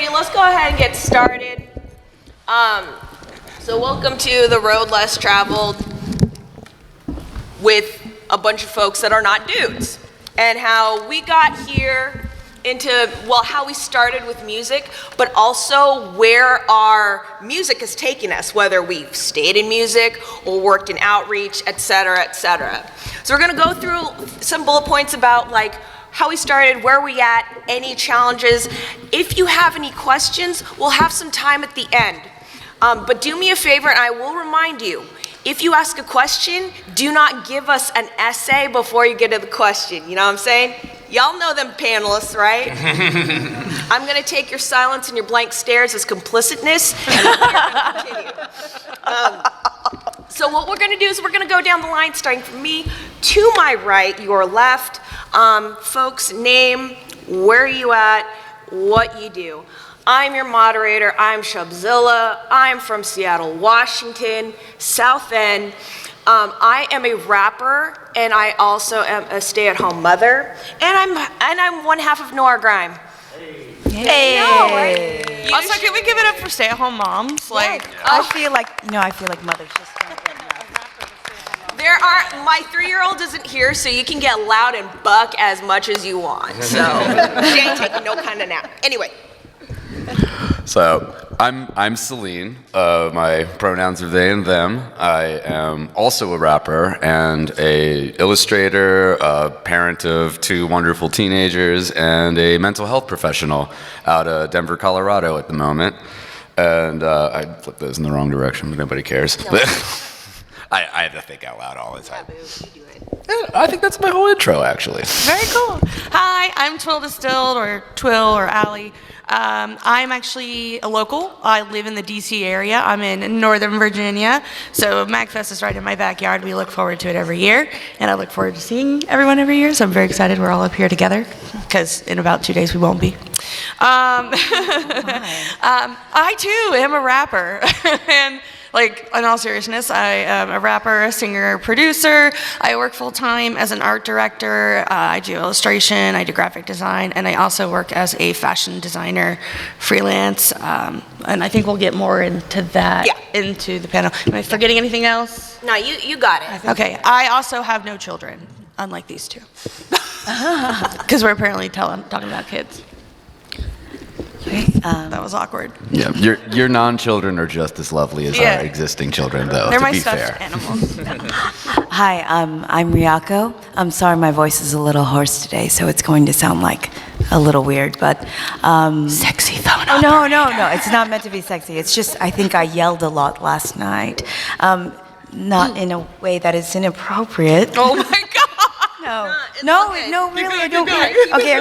Alrighty, let's go ahead and get started. So welcome to the road less traveled with a bunch of folks that are not dudes, and how we got here into, well, how we started with music, but also where our music has taken us, whether we've stayed in music or worked in outreach, et cetera, et cetera. So we're gonna go through some bullet points about like how we started, where we at, any challenges. If you have any questions, we'll have some time at the end. But do me a favor, and I will remind you, if you ask a question, do not give us an essay before you get to the question. You know what I'm saying? Y'all know them panelists, right? I'm gonna take your silence and your blank stares as complicitness, and we're gonna continue. So what we're gonna do is we're gonna go down the line, starting from me to my right, your left. Folks, name, where you at, what you do. I'm your moderator, I'm Shubzilla, I'm from Seattle, Washington, South End. I am a rapper, and I also am a stay-at-home mother, and I'm one half of Nora Grime. Hey. No, right? Also, can we give it up for stay-at-home moms? Like, I feel like mothers just don't get enough. My 3-year-old isn't here, so you can get loud and buck as much as you want. So she ain't taking no kind of nap. Anyway. So I'm Selene. My pronouns are they and them. I am also a rapper and a illustrator, a parent of 2 wonderful teenagers, and a mental health professional out of Denver, Colorado at the moment. And I flipped those in the wrong direction, but nobody cares. No. I have to think out loud all the time. I think that's my whole intro, actually. very cool. Hi, I'm Twill Distilled, or Twill, or Allie. I'm actually a local. I live in the DC area. I'm in Northern Virginia, so MAGFest is right in my backyard. We look forward to it every year, and I look forward to seeing everyone every year, so I'm very excited we're all up here together, because in about 2 days we won't be. I, too, am a rapper, and like, in all seriousness, I am a rapper, a singer, producer. I work full-time as an art director. I do illustration, I do graphic design, and I also work as a fashion designer freelance. And I think we'll get more into that into the panel. Am I forgetting anything else? No, you got it. Okay, I also have no children, unlike these two. Because we're apparently talking about kids. That was awkward. Yeah, your non-children are just as lovely as our existing children, though. They're to my be stuffed fair. animals. Hi, I'm Ryako. I'm sorry my voice is a little hoarse today, so it's going to sound like a little weird, but Sexy phone. Oh no, it's not meant to be sexy. It's just I think I yelled a lot last night. Not in a way that is inappropriate. Oh my God. No, really, I don't. Okay,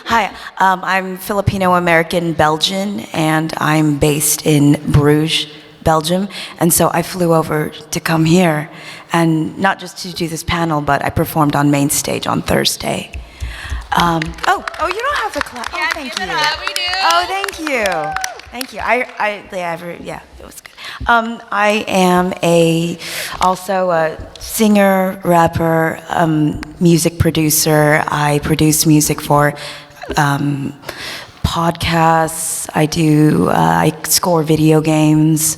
hi, I'm Filipino-American Belgian, and I'm based in Bruges, Belgium, and so I flew over to come here, and not just to do this panel, but I performed on main stage on Thursday. You don't have to clap. Oh, thank you. We do. Oh, thank you. Thank you. It was good. I am also a singer, rapper, music producer. I produce music for podcasts. I score video games.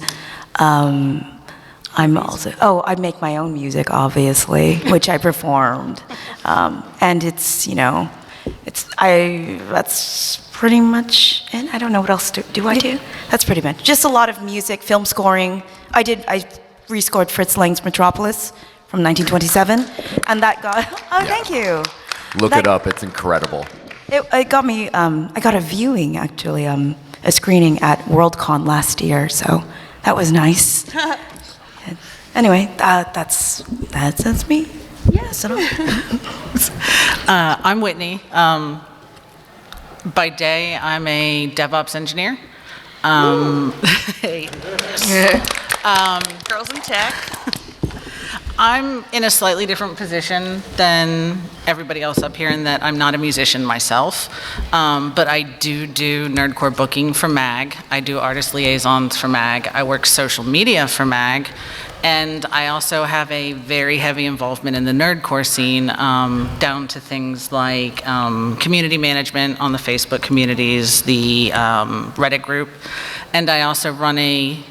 I make my own music, obviously, which I performed. And that's pretty much it. I don't know what else do I do? That's pretty much just a lot of music, film scoring. I rescored Fritz Lang's Metropolis from 1927, and that got. Thank you. Look it up; it's incredible. It got me. I got a viewing actually, a screening at Worldcon last year, so that was nice. Anyway, that's me. Yes. I'm Whitney. By day, I'm a DevOps engineer. Girls in tech. I'm in a slightly different position than everybody else up here in that I'm not a musician myself, but I do nerdcore booking for MAG. I do artist liaisons for MAG. I work social media for MAG. And I also have a very heavy involvement in the nerdcore scene, down to things like community management on the Facebook communities, the Reddit group, and I also run a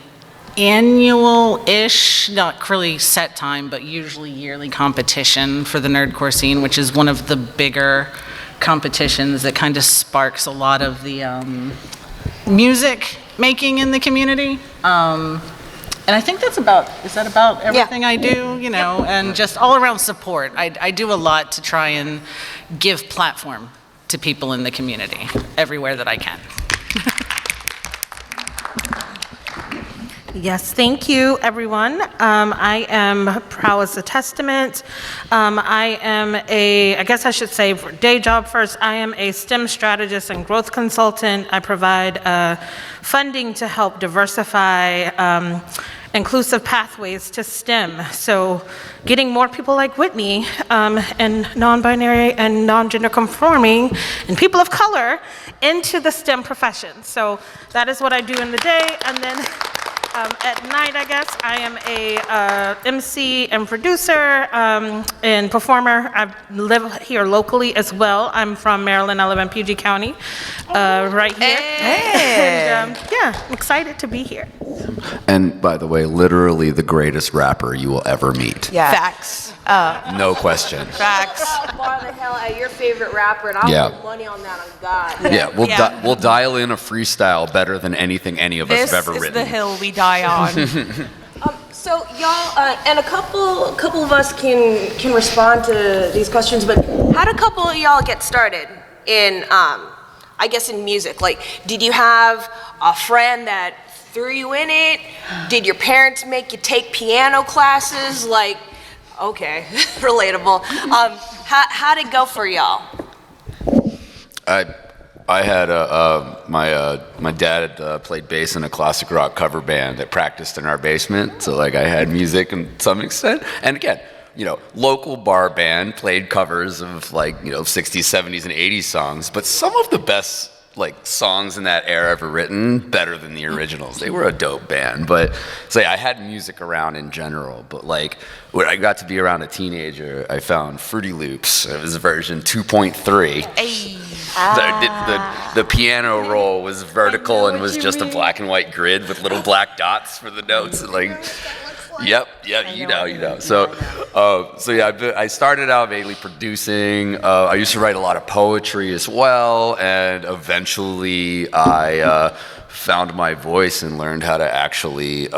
annual-ish, not really set time, but usually yearly competition for the nerdcore scene, which is one of the bigger competitions that kind of sparks a lot of the music making in the community. And I think is that about everything I do, you know, and just all around support. I do a lot to try and give platform to people in the community everywhere that I can. Yes, thank you, everyone. I am Prowess the Testament. I am I guess I should say for day job first, I am a STEM strategist and growth consultant. I provide funding to help diversify inclusive pathways to STEM. So getting more people like Whitney and non-binary and non-gender conforming and people of color into the STEM profession. So that is what I do in the day. And then at night, I guess, I am a MC and producer and performer. I live here locally as well. I'm from Maryland. I live in PG County, right here. Hey. And yeah, I'm excited to be here. And by the way, literally the greatest rapper you will ever meet. Yeah. Facts. No question. Facts. I'll bar the hell at your favorite rapper, and I'll put money on that on God. Yeah, we'll dial in a freestyle better than anything any of us have ever written. This is the hill we die on. So y'all, and a couple of us can respond to these questions, but how did a couple of y'all get started in, I guess, in music? Like, did you have a friend that threw you in it? Did your parents make you take piano classes? Like, okay, relatable. How'd it go for y'all? I had my dad played bass in a classic rock cover band that practiced in our basement, so like I had music to some extent. And again, you know, local bar band played covers of like, you know, 60s, 70s, and 80s songs, but some of the best like songs in that era ever written, better than the originals. They were a dope band, but so yeah, I had music around in general, but like when I got to be around a teenager, I found Fruity Loops. It was version 2.3. Hey. The piano roll was vertical and was just a black and white grid with little black dots for the notes. And like, yep, you know. So yeah, I started out mainly producing. I used to write a lot of poetry as well, and eventually I found my voice and learned how to actually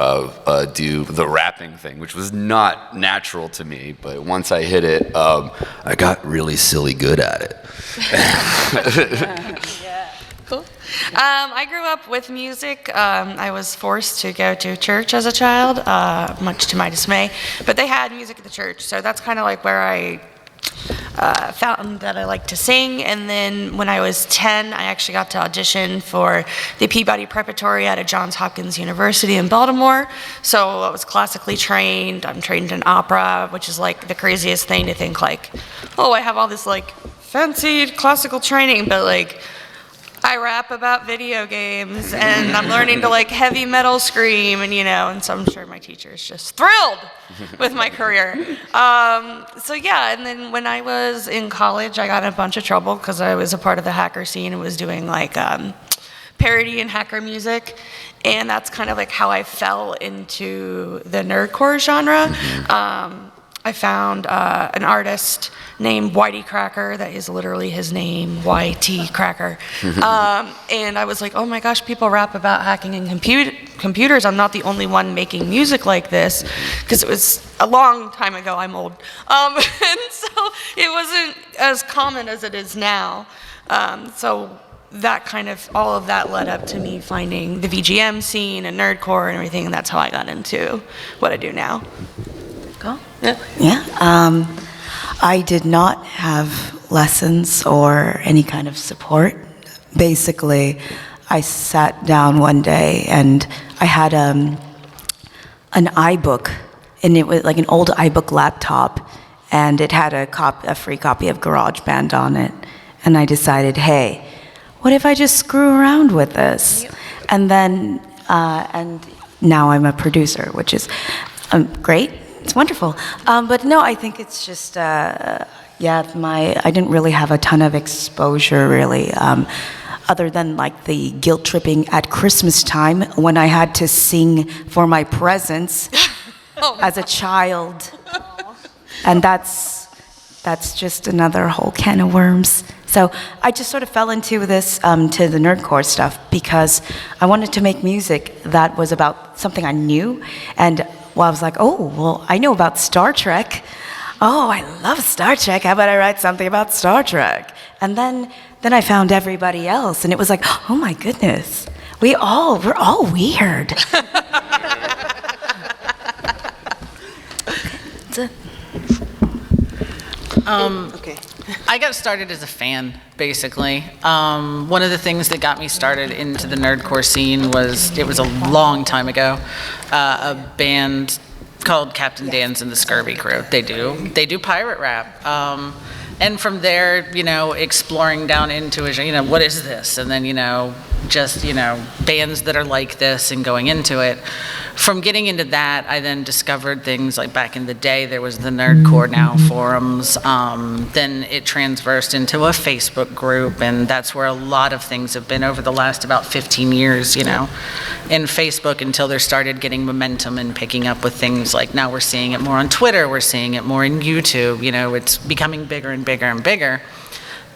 do the rapping thing, which was not natural to me. But once I hit it, I got really silly good at it. Cool. I grew up with music. I was forced to go to church as a child, much to my dismay. But they had music at the church, so that's kind of like where I found that I liked to sing. And then when I was 10, I actually got to audition for the Peabody Preparatory at Johns Hopkins University in Baltimore. So I was classically trained. I'm trained in opera, which is like the craziest thing to think like, oh, I have all this like fancy classical training, but like I rap about video games and I'm learning to like heavy metal scream, and you know, and so I'm sure my teacher is just thrilled with my career. So yeah, and then when I was in college, I got in a bunch of trouble because I was a part of the hacker scene and was doing like parody and hacker music, and that's kind of like how I fell into the nerdcore genre. I found an artist named Whitey Cracker, that is literally his name, YT Cracker. And I was like, oh my gosh, people rap about hacking in computers. I'm not the only one making music like this, because it was a long time ago, I'm old. And so it wasn't as common as it is now. So that kind of, all of that led up to me finding the VGM scene and nerdcore and everything, and that's how I got into what I do now. Cool. Yeah. I did not have lessons or any kind of support. Basically, I sat down one day and I had an iBook and it was like an old iBook laptop, and it had a free copy of GarageBand on it. And I decided, hey, what if I just screw around with this? Yep. And then, and now I'm a producer, which is great. It's wonderful. But no, I think it's just, I didn't really have a ton of exposure, really, other than like the guilt tripping at Christmas time when I had to sing for my presents as a child. And that's just another whole can of worms. So I just sort of fell into this, to the nerdcore stuff, because I wanted to make music that was about something I knew. And I was like, oh, well, I know about Star Trek. Oh, I love Star Trek. How about I write something about Star Trek? And then I found everybody else, and it was like, oh my goodness, we're all weird. Okay. I got started as a fan, basically. One of the things that got me started into the nerdcore scene was, it was a long time ago, a band called Captain Dan's and the Scurvy Crew. They do pirate rap. And from there, exploring down into it, what is this? And then, bands that are like this and going into it. From getting into that, I then discovered things like back in the day, there was the Nerdcore Now forums. Then it transversed into a Facebook group, and that's where a lot of things have been over the last about 15 years, in Facebook, until they started getting momentum and picking up with things like, now we're seeing it more on Twitter, we're seeing it more in YouTube, it's becoming bigger and bigger and bigger.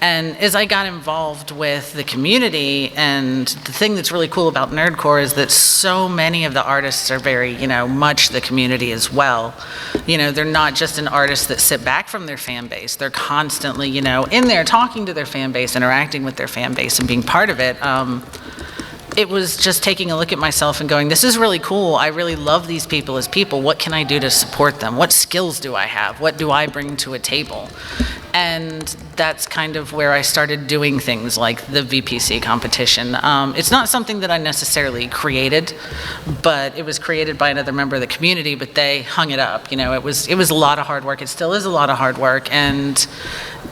And as I got involved with the community, and the thing that's really cool about Nerdcore is that so many of the artists are very, much the community as well. They're not just an artist that sit back from their fan base. They're constantly, in there talking to their fan base, interacting with their fan base, and being part of it. It was just taking a look at myself and going, this is really cool. I really love these people as people. What can I do to support them? What skills do I have? What do I bring to a table? And that's kind of where I started doing things like the VPC competition. It's not something that I necessarily created, but it was created by another member of the community, but they hung it up. It was a lot of hard work. It still is a lot of hard work. And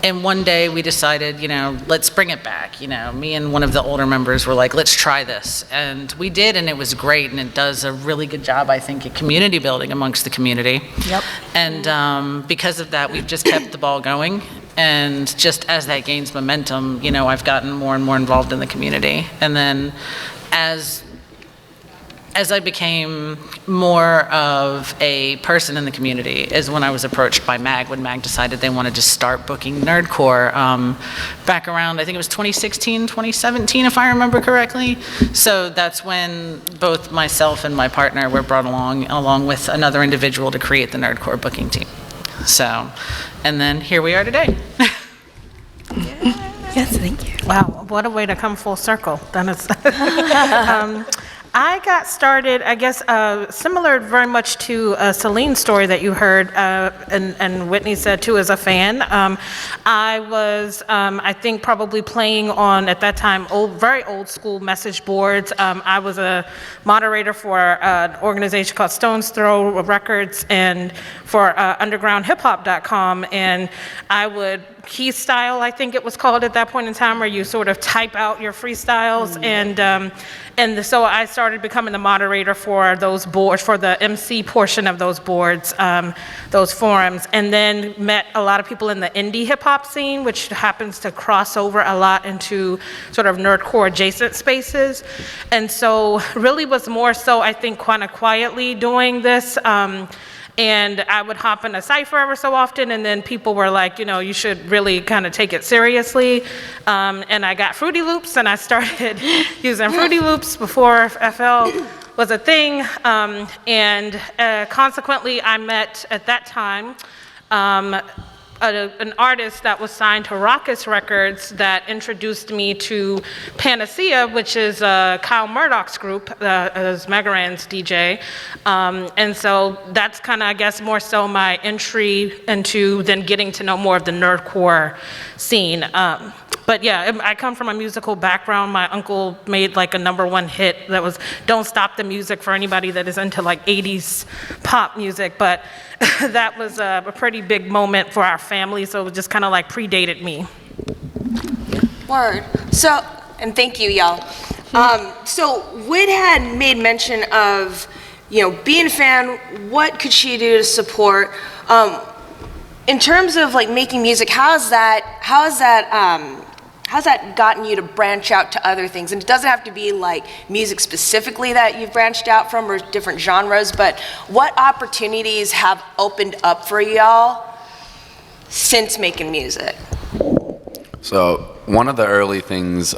one day we decided, let's bring it back. Me and one of the older members were like, let's try this. And we did, and it was great. And it does a really good job, I think, at community building amongst the community. Yep. And because of that, we've just kept the ball going. And just as that gains momentum, I've gotten more and more involved in the community. And then as I became more of a person in the community is when I was approached by MAG, when MAG decided they wanted to start booking Nerdcore back around, I think it was 2016, 2017, if I remember correctly. So that's when both myself and my partner were brought along with another individual to create the Nerdcore booking team. So, and then here we are today. Yes, thank you. Wow, what a way to come full circle. That is. I got started, I guess, similar very much to Selene's story that you heard, and Whitney said too, as a fan. I was, I think, probably playing on, at that time, very old school message boards. I was a moderator for an organization called Stone's Throw Records and for undergroundhiphop.com, and I would key style, I think it was called at that point in time, where you sort of type out your freestyles, and so I started becoming the moderator for those boards, for the MC portion of those boards, those forums, and then met a lot of people in the indie hip hop scene, which happens to cross over a lot into sort of nerdcore adjacent spaces. And so really was more so, I think, kind of quietly doing this. And I would hop in a cypher every so often, and then people were like, you should really kind of take it seriously. And I got Fruity Loops, and I started using Fruity Loops before FL was a thing. And consequently, I met, at that time, an artist that was signed to Raucous Records that introduced me to Panacea, which is Kyle Murdoch's group, as Megaran's DJ. And so that's kind of, I guess, more so my entry into then getting to know more of the nerdcore scene. But yeah, I come from a musical background. My uncle made like a #1 hit that was "Don't Stop the Music" for anybody that is into like 80s pop music. But that was a pretty big moment for our family, so it just kind of like predated me. Word. So, and thank you, y'all. So Wid had made mention of, being a fan. What could she do to support? In terms of like making music, how's that gotten you to branch out to other things? And it doesn't have to be like music specifically that you've branched out from or different genres, but what opportunities have opened up for y'all since making music? So one of the early things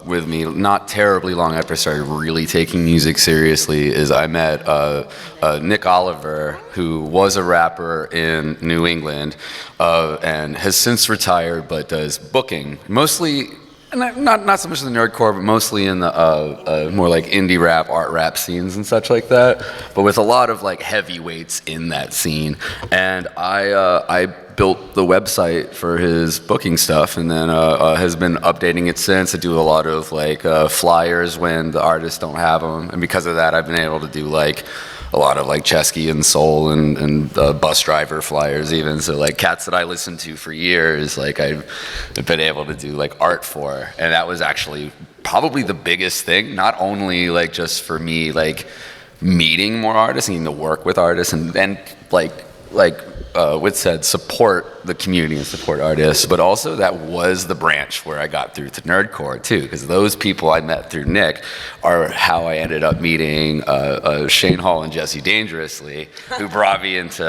with me, not terribly long after I started really taking music seriously, is I met Nick Oliver, who was a rapper in New England and has since retired, but does booking, mostly, not so much in the nerdcore, but mostly in the more like indie rap, art rap scenes and such like that, but with a lot of like heavyweights in that scene. And I built the website for his booking stuff, and then has been updating it since. I do a lot of like flyers when the artists don't have them, and because of that, I've been able to do like a lot of like Chesky and Soul and bus driver flyers even. So like cats that I listened to for years, like I've been able to do like art for, and that was actually probably the biggest thing. Not only like just for me like meeting more artists, getting to work with artists, and like Whit said, support the community and support artists, but also that was the branch where I got through to Nerdcore too, because those people I met through Nick are how I ended up meeting Shane Hall and Jesse Dangerously, who brought me into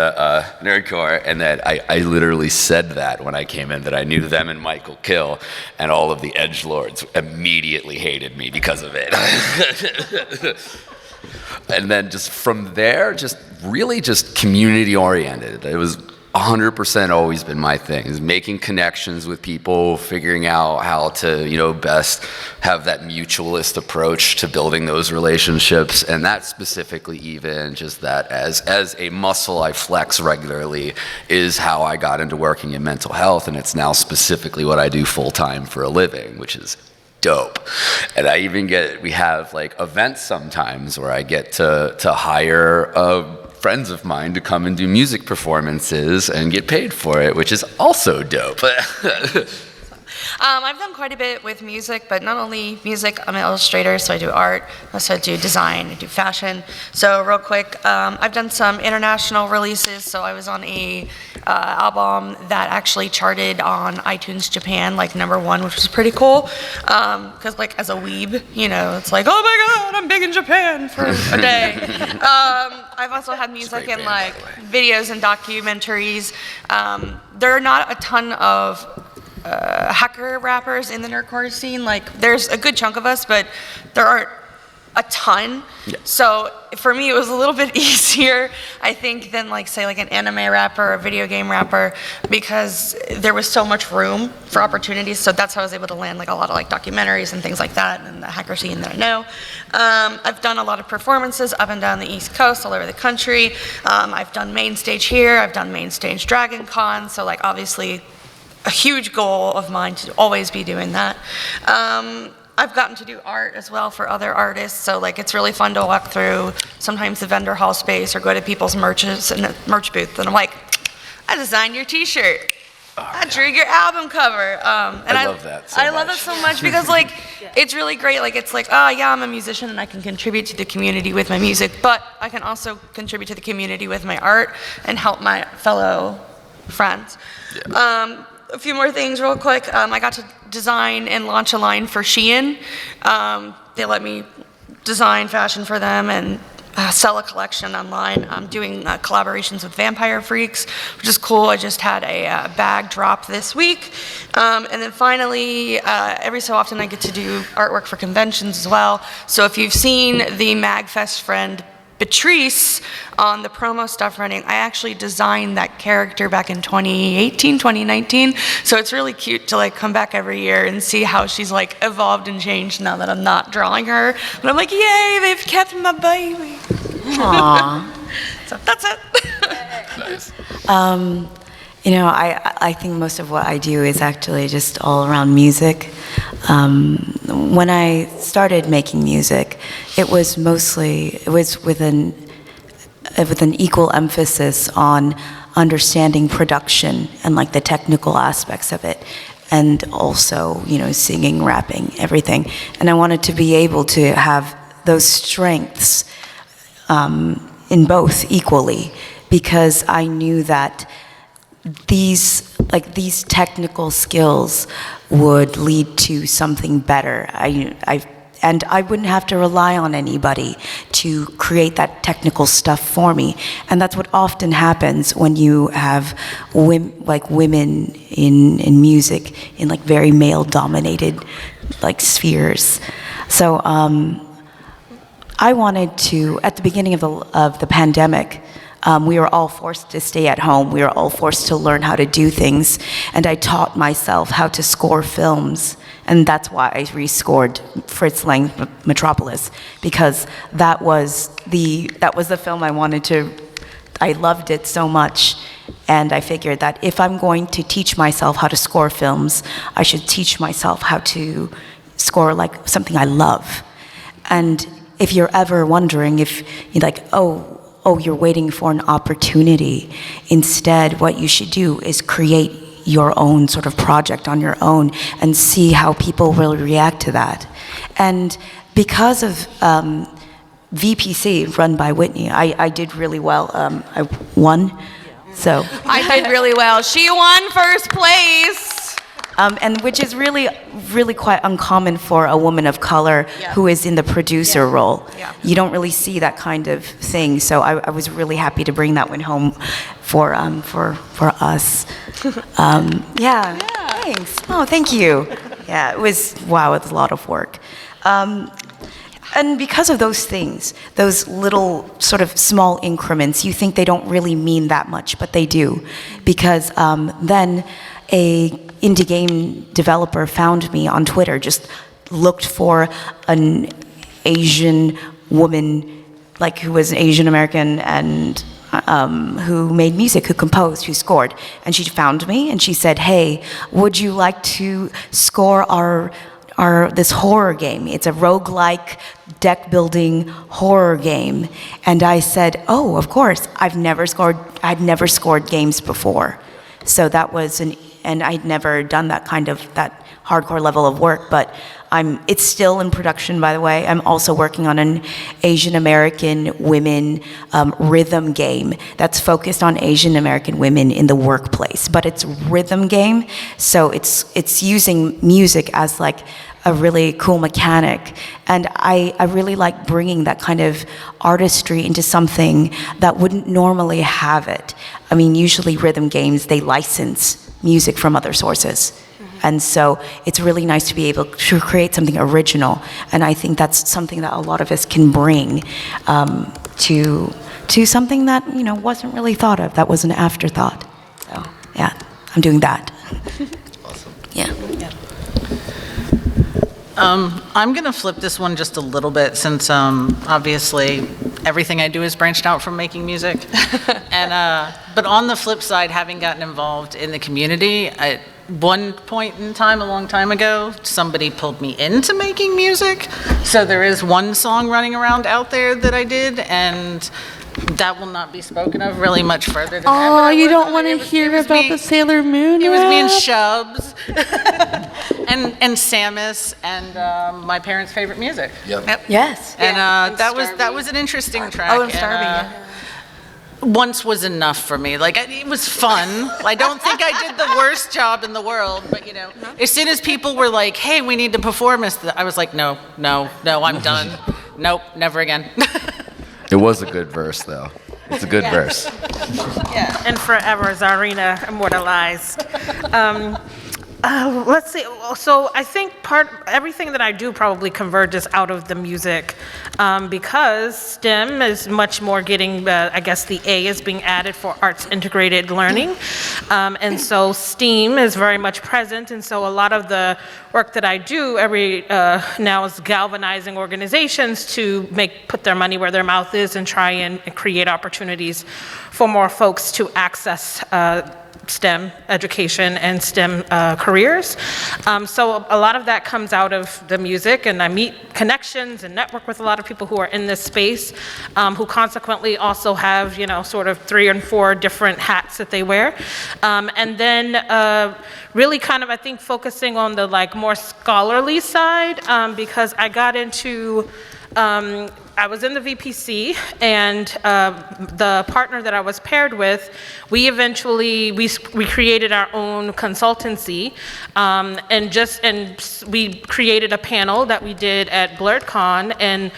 Nerdcore, and that I literally said that when I came in, that I knew them and Michael Kill, and all of the edgelords immediately hated me because of it. And then just from there, just really just community oriented. It was 100% always been my thing, is making connections with people, figuring out how to, best have that mutualist approach to building those relationships. And that specifically, even just that as a muscle I flex regularly, is how I got into working in mental health. And it's now specifically what I do full time for a living, which is dope. And we have like events sometimes where I get to hire friends of mine to come and do music performances and get paid for it, which is also dope. I've done quite a bit with music, but not only music. I'm an illustrator, so I do art. I also do design. I do fashion. So real quick, I've done some international releases. So I was on a album that actually charted on iTunes Japan, like #1, which was pretty cool. Because like as a weeb, it's like, oh my God, I'm big in Japan for a day. I've also had music in like videos and documentaries. There are not a ton of hacker rappers in the nerdcore scene. Like there's a good chunk of us, but there aren't a ton. Yeah. So for me, it was a little bit easier, I think, than like say like an anime rapper or a video game rapper, because there was so much room for opportunities. So that's how I was able to land like a lot of like documentaries and things like that in the hacker scene that I know. I've done a lot of performances up and down the East Coast, all over the country. I've done main stage here. I've done main stage Dragon Con. So like obviously a huge goal of mine to always be doing that. I've gotten to do art as well for other artists, so like it's really fun to walk through sometimes the vendor hall space or go to people's merch booth, and I'm like, I designed your T-shirt. I drew your album cover. And I love that so much. I love it so much because like it's really great. Like it's like, oh yeah, I'm a musician and I can contribute to the community with my music, but I can also contribute to the community with my art and help my fellow friends. Yeah. A few more things real quick. I got to design and launch a line for Shein. They let me design fashion for them and sell a collection online. I'm doing collaborations with Vampire Freaks, which is cool. I just had a bag drop this week. And then finally, every so often I get to do artwork for conventions as well. So if you've seen the MAGFest friend Patrice on the promo stuff running, I actually designed that character back in 2018, 2019. So it's really cute to like come back every year and see how she's like evolved and changed now that I'm not drawing her. But I'm like, yay, they've kept my baby. Aww. So that's it. Nice. You know, I think most of what I do is actually just all around music. When I started making music, it was with an equal emphasis on understanding production and like the technical aspects of it, and also, you know, singing, rapping, everything. And I wanted to be able to have those strengths in both equally, because I knew that these technical skills would lead to something better. And I wouldn't have to rely on anybody to create that technical stuff for me. And that's what often happens when you have women in music, in like very male-dominated like spheres. So I wanted to, at the beginning of the pandemic, we were all forced to stay at home. We were all forced to learn how to do things. And I taught myself how to score films. And that's why I rescored Fritz Lang Metropolis, because that was the film I wanted to. I loved it so much, and I figured that if I'm going to teach myself how to score films, I should teach myself how to score like something I love. And if you're ever wondering if you're like, oh, you're waiting for an opportunity, instead what you should do is create your own sort of project on your own and see how people will react to that. And because of VPC, run by Whitney, I did really well. I won, so. I did really well. She won first place. And which is really quite uncommon for a woman of color who is in the producer role. Yeah. You don't really see that kind of thing. So I was really happy to bring that one home for us. Yeah. Thanks. Oh, thank you. Yeah, it was a lot of work. And because of those things, those little sort of small increments, you think they don't really mean that much, but they do. Because then a indie game developer found me on Twitter, just looked for an Asian woman, like who was Asian American and who made music, who composed, who scored. And she found me and she said, hey, would you like to score this horror game? It's a roguelike deck building horror game. And I said, oh, of course. I'd never scored games before. So that was and I'd never done that hardcore level of work, but it's still in production, by the way. I'm also working on an Asian American women rhythm game that's focused on Asian American women in the workplace, but it's rhythm game, so it's using music as like a really cool mechanic. And I really like bringing that kind of artistry into something that wouldn't normally have it. I mean, usually rhythm games, they license music from other sources. And so it's really nice to be able to create something original. And I think that's something that a lot of us can bring to something that, you know, wasn't really thought of, that was an afterthought. So yeah, I'm doing that. Awesome. Yeah. I'm going to flip this one just a little bit, since obviously everything I do is branched out from making music. But on the flip side, having gotten involved in the community, at one point in time, a long time ago, somebody pulled me into making music. So there is one song running around out there that I did, and that will not be spoken of really much further than that. Oh, you don't want to hear about the Sailor Moon? It was me and Shubs and Samus and my parents' favorite music. Yep. Yes. And that was an interesting track. Oh, and Starby. Once was enough for me. Like, it was fun. I don't think I did the worst job in the world, but, you know, as soon as people were like, hey, we need to perform this, I was like, no, I'm done. Nope, never again. It was a good verse, though. It's a good verse. Yeah. And forever, Czarina immortalized. Let's see. So I think everything that I do probably converges out of the music, because STEM is much more getting, I guess the A is being added for arts integrated learning. And so STEAM is very much present. And so a lot of the work that I do now is galvanizing organizations to put their money where their mouth is and try and create opportunities for more folks to access STEM education and STEM careers. So a lot of that comes out of the music, and I meet connections and network with a lot of people who are in this space, who consequently also have, sort of 3 and 4 different hats that they wear. And then really kind of, I think, focusing on the more scholarly side, because I got into, I was in the VPC, and the partner that I was paired with, we eventually, we created our own consultancy, and we created a panel that we did at BlurredCon, and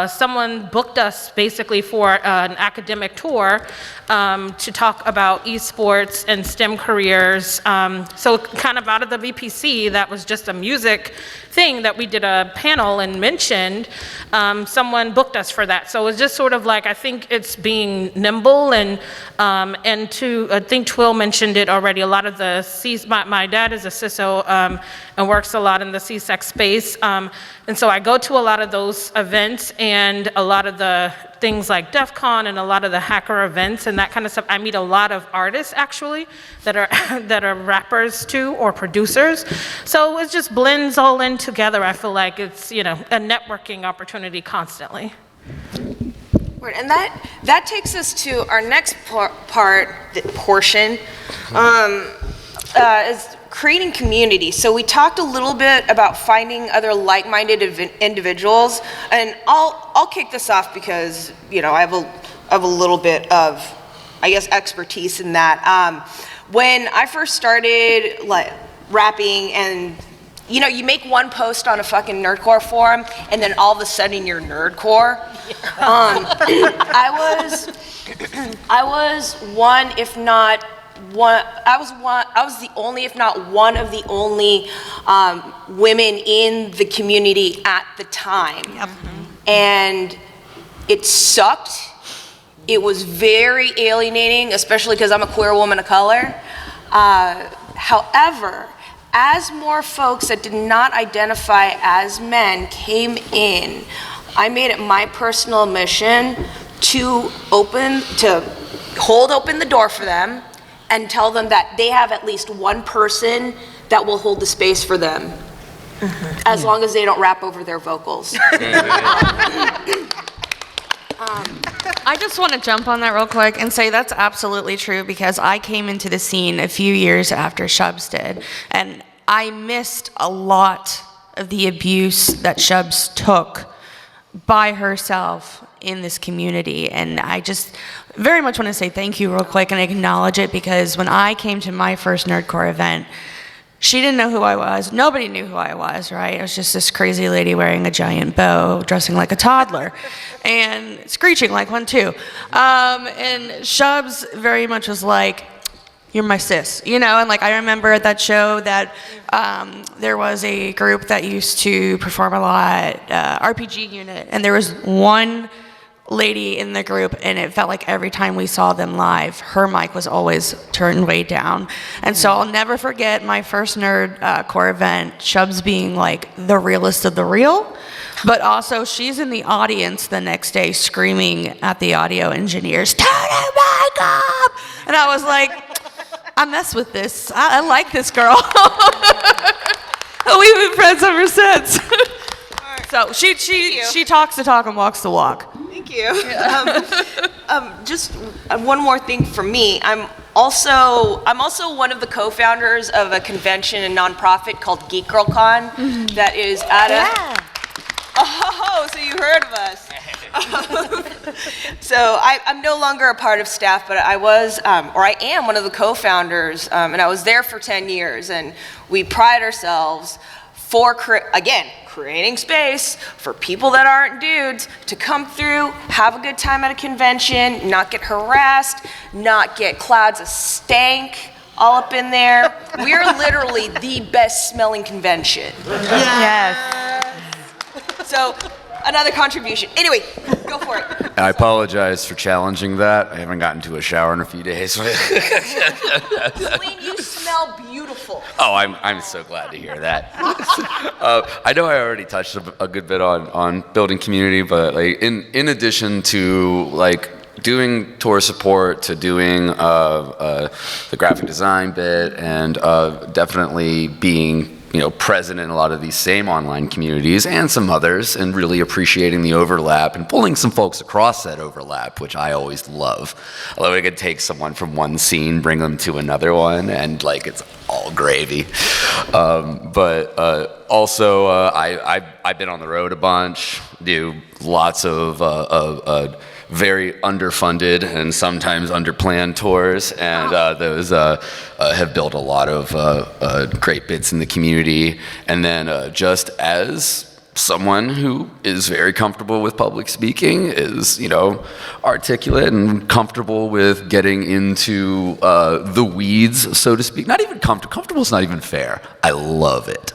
someone booked us basically for an academic tour to talk about esports and STEM careers. So kind of out of the VPC, that was just a music thing that we did a panel and mentioned, someone booked us for that. So it was just sort of I think it's being nimble, and I think Twill mentioned it already, a lot of the my dad is a CISO and works a lot in the CSEC space. And so I go to a lot of those events and a lot of the things like DEF CON and a lot of the hacker events and that kind of stuff. I meet a lot of artists actually that are that are rappers too, or producers. So it just blends all in together. I feel like it's a networking opportunity constantly. And that takes us to our next portion, is creating community. So we talked a little bit about finding other like-minded individuals, and I'll kick this off because I have a little bit of, I guess, expertise in that. When I first started rapping, and you make one post on a fucking nerdcore forum, and then all of a sudden you're nerdcore. I was one, if not one. I was the only, if not one of the only women in the community at the time. Yep. And it sucked. It was very alienating, especially because I'm a queer woman of color. However, as more folks that did not identify as men came in, I made it my personal mission to hold open the door for them and tell them that they have at least one person that will hold the space for them, as long as they don't rap over their vocals. I just want to jump on that real quick and say that's absolutely true, because I came into the scene a few years after Shubs did, and I missed a lot of the abuse that Shubs took by herself in this community. And I just very much want to say thank you real quick and acknowledge it, because when I came to my first Nerdcore event, she didn't know who I was. Nobody knew who I was, right? I was just this crazy lady wearing a giant bow, dressing like a toddler, and screeching like one too. And Shubs very much was like, "You're my sis," and I remember at that show that there was a group that used to perform a lot, RPG Unit, and there was one lady in the group, and it felt like every time we saw them live, her mic was always turned way down. And so I'll never forget my first Nerdcore event, Shubs being like the realest of the real, but also she's in the audience the next day screaming at the audio engineers, "Turn your mic up!" And I was like, I mess with this. I like this girl. We've been friends ever since. So she talks the talk and walks the walk. Thank you. Just one more thing for me. I'm also one of the co-founders of a convention and nonprofit called Geek Girl Con that is at Oh, so you heard of us. So I'm no longer a part of staff, but I was, or I am one of the co-founders, and I was there for 10 years, and we pride ourselves for, creating space for people that aren't dudes to come through, have a good time at a convention, not get harassed, not get clouds of stank all up in there. We are literally the best smelling convention. Yes. So, another contribution. Anyway, go for it. I apologize for challenging that. I haven't gotten to a shower in a few days. Selene, you smell beautiful. Oh, I'm so glad to hear that. I know I already touched a good bit on building community, but in addition to doing tour support to doing the graphic design bit, and definitely being present in a lot of these same online communities and some others, and really appreciating the overlap and pulling some folks across that overlap, which I always love. I love it. I could take someone from one scene, bring them to another one, and like it's all gravy. But also, I've been on the road a bunch, do lots of very underfunded and sometimes underplanned tours, and those have built a lot of great bits in the community. And then just as someone who is very comfortable with public speaking, is articulate and comfortable with getting into the weeds, so to speak. Not even comfortable is not even fair. I love it.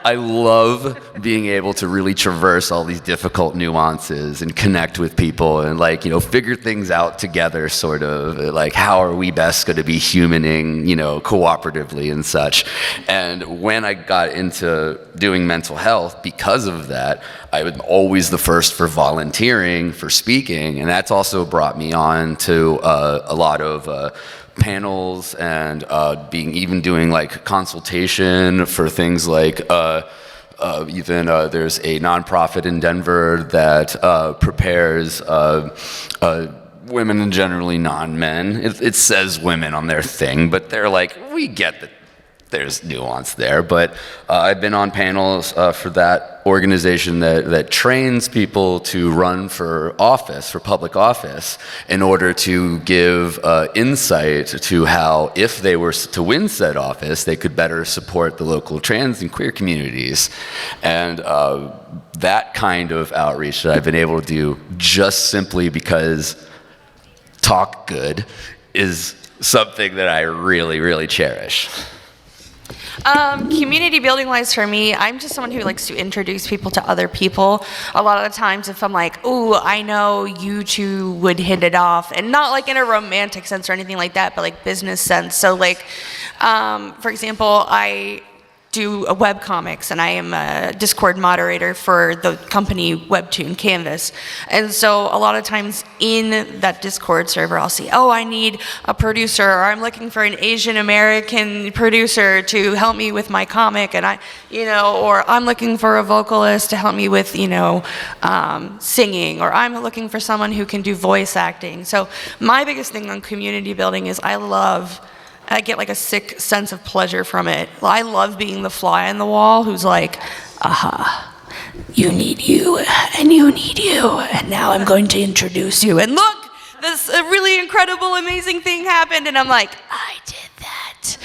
I love being able to really traverse all these difficult nuances and connect with people and figure things out together, sort of like how are we best going to be humaning, cooperatively and such. And when I got into doing mental health, because of that, I was always the first for volunteering, for speaking, and that's also brought me on to a lot of panels and doing like consultation for things like there's a nonprofit in Denver that prepares women and generally non-men. It says women on their thing, but they're like, we get that there's nuance there. But I've been on panels for that organization that trains people to run for office, for public office, in order to give insight to how, if they were to win said office, they could better support the local trans and queer communities. And that kind of outreach that I've been able to do just simply because talk good is something that I really, really cherish. Community building wise for me, I'm just someone who likes to introduce people to other people. A lot of the times if I'm like, ooh, I know you two would hit it off, and not like in a romantic sense or anything like that, but like business sense. So like, for example, I do a web comics, and I am a Discord moderator for the company Webtoon Canvas. And so a lot of times in that Discord server, I'll see, oh, I need a producer, or I'm looking for an Asian American producer to help me with my comic, and or I'm looking for a vocalist to help me with, singing, or I'm looking for someone who can do voice acting. So my biggest thing on community building is I get like a sick sense of pleasure from it. I love being the fly on the wall who's like, you need you, and you need you, and now I'm going to introduce you. And look, this really incredible, amazing thing happened, and I'm like, I did that.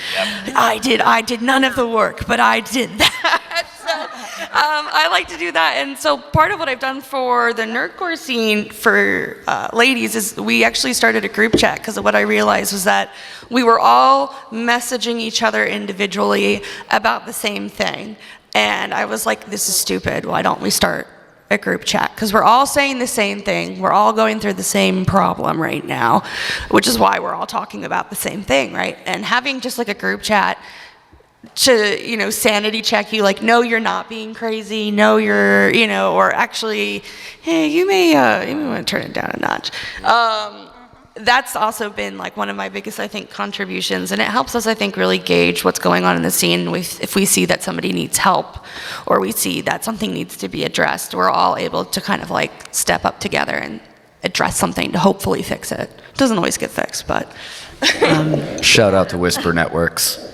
Yep. I did none of the work, but I did that. So I like to do that. And so part of what I've done for the nerdcore scene for ladies is we actually started a group chat, because what I realized was that we were all messaging each other individually about the same thing. And I was like, this is stupid. Why don't we start a group chat? Because we're all saying the same thing. We're all going through the same problem right now, which is why we're all talking about the same thing, right? And having just like a group chat to, sanity check you, like, no, you're not being crazy. No, you're, or actually, hey, you may want to turn it down a notch. That's also been like one of my biggest, I think, contributions, and it helps us, I think, really gauge what's going on in the scene. If we see that somebody needs help, or we see that something needs to be addressed, we're all able to kind of like step up together and address something to hopefully fix it. It doesn't always get fixed, but. Shout out to Whisper Networks.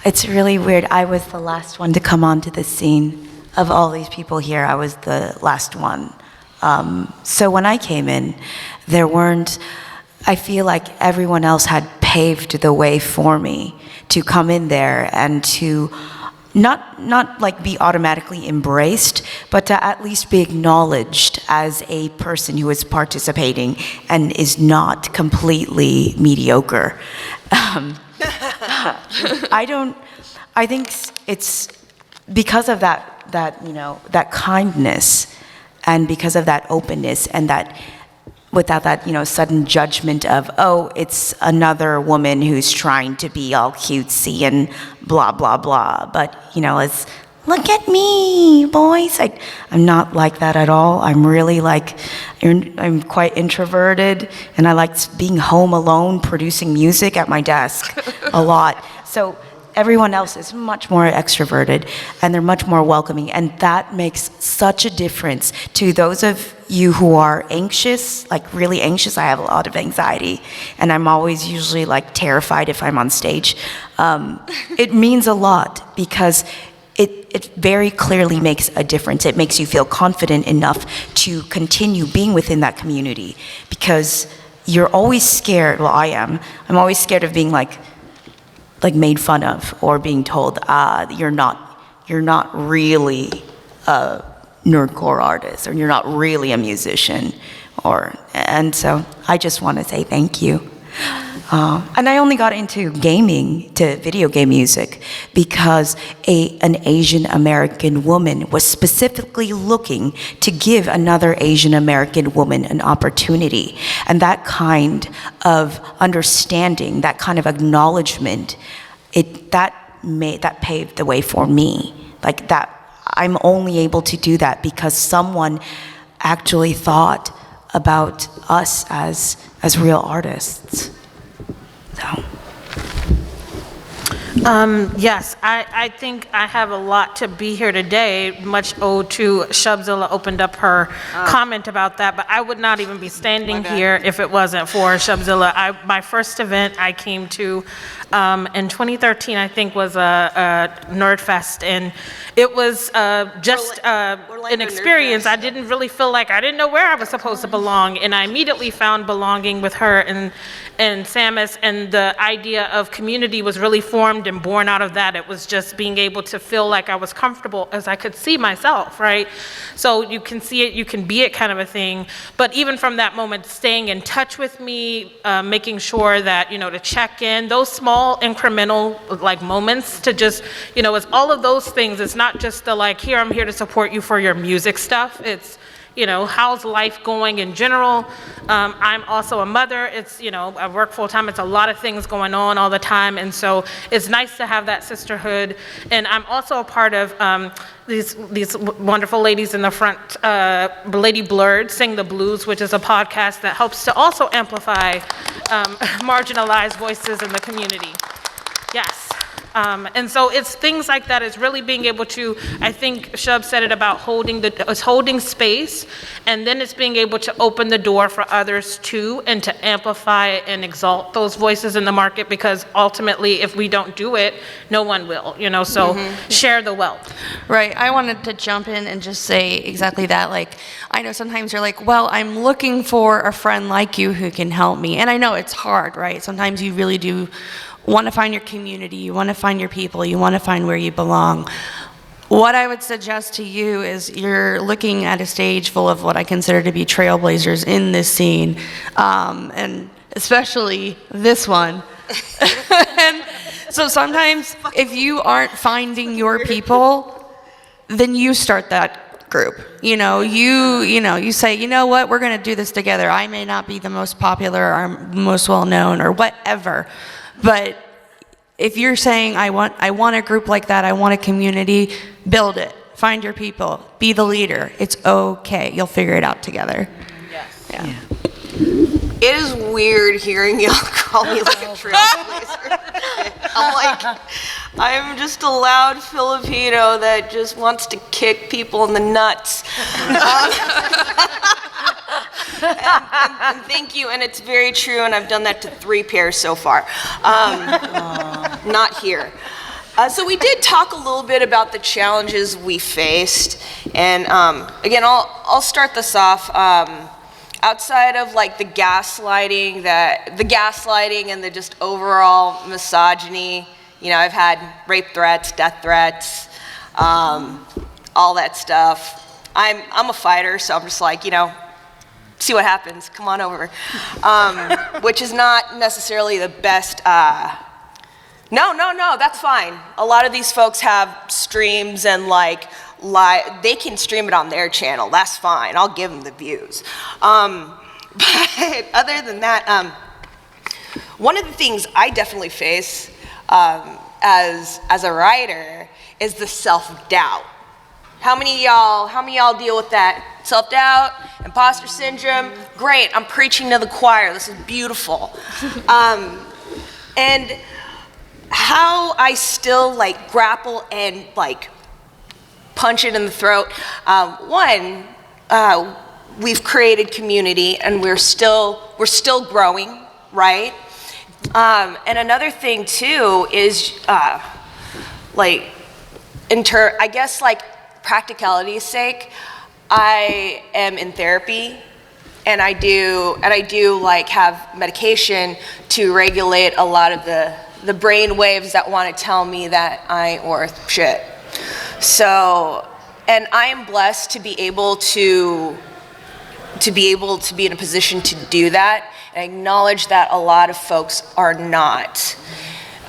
It's really weird. I was the last one to come onto the scene. Of all these people here, I was the last one. So when I came in, I feel like everyone else had paved the way for me to come in there and to not like be automatically embraced, but to at least be acknowledged as a person who is participating and is not completely mediocre. I think it's because of that kindness, and because of that openness, and that without that sudden judgment of, oh, it's another woman who's trying to be all cutesy and blah blah blah, but look at me, boys. I'm not like that at all. I'm really I'm quite introverted, and I like being home alone, producing music at my desk a lot. So everyone else is much more extroverted, and they're much more welcoming, and that makes such a difference to those of you who are anxious, like really anxious. I have a lot of anxiety, and I'm always usually like terrified if I'm on stage. It means a lot because it very clearly makes a difference. It makes you feel confident enough to continue being within that community, because you're always scared. Well, I am. I'm always scared of being like made fun of, or being told, you're not really a nerdcore artist, or you're not really a musician, and so I just want to say thank you. And I only got into video game music, because an Asian American woman was specifically looking to give another Asian American woman an opportunity. And that kind of understanding, that kind of acknowledgement, that paved the way for me. Like that, I'm only able to do that because someone actually thought about us as real artists. So. Yes, I think I have a lot to be here today, much owed to Shubzilla opened up her comment about that, but I would not even be standing here if it wasn't for Shubzilla. My first event I came to in 2013, I think, was a Nerdfest, and it was just an experience. I didn't really feel like, I didn't know where I was supposed to belong, and I immediately found belonging with her and Samus, and the idea of community was really formed and born out of that. It was just being able to feel like I was comfortable as I could see myself, right? So you can see it, you can be it kind of a thing. But even from that moment, staying in touch with me, making sure that, to check in, those small incremental moments to just, it's all of those things. It's not just the here, I'm here to support you for your music stuff. It's, how's life going in general? I'm also a mother. It's, I work full time. It's a lot of things going on all the time. And so it's nice to have that sisterhood. And I'm also a part of these wonderful ladies in the front, Lady Blurred, Sing the Blues, which is a podcast that helps to also amplify marginalized voices in the community. Yes. And so it's things like that. It's really being able to, I think Shub said it about holding space, and then it's being able to open the door for others too, and to amplify and exalt those voices in the market, because ultimately if we don't do it, no one will, so share the wealth. Right, I wanted to jump in and just say exactly that. I know sometimes you're like, well, I'm looking for a friend like you who can help me. And I know it's hard, right? Sometimes you really do want to find your community, you want to find your people, you want to find where you belong. What I would suggest to you is you're looking at a stage full of what I consider to be trailblazers in this scene, and especially this one. And so sometimes if you aren't finding your people, then you start that group. You say, what, we're going to do this together. I may not be the most popular or most well-known or whatever, but if you're saying, I want a group like that, I want a community, build it. Find your people. Be the leader. It's okay. You'll figure it out together. Yes. Yeah. It is weird hearing y'all call me a trailblazer. I'm just a loud Filipino that just wants to kick people in the nuts. And thank you, and it's very true, and I've done that to 3 pairs so far. Not here. So we did talk a little bit about the challenges we faced, and again, I'll start this off. Outside of the gaslighting and the just overall misogyny, I've had rape threats, death threats, all that stuff. I'm a fighter, so I'm just see what happens, come on over. Which is not necessarily the best, no, that's fine. A lot of these folks have streams and they can stream it on their channel, that's fine, I'll give them the views. But other than that, one of the things I definitely face as a writer is the self-doubt. How many of y'all deal with that? Self-doubt, imposter syndrome? Great, I'm preaching to the choir. This is beautiful. And how I still like grapple and like punch it in the throat. We've created community and we're still growing, right? And another thing too is like I guess like practicality's sake, I am in therapy and I do like have medication to regulate a lot of the brain waves that want to tell me that I ain't worth shit. So, and I am blessed to be able to be in a position to do that and acknowledge that a lot of folks are not.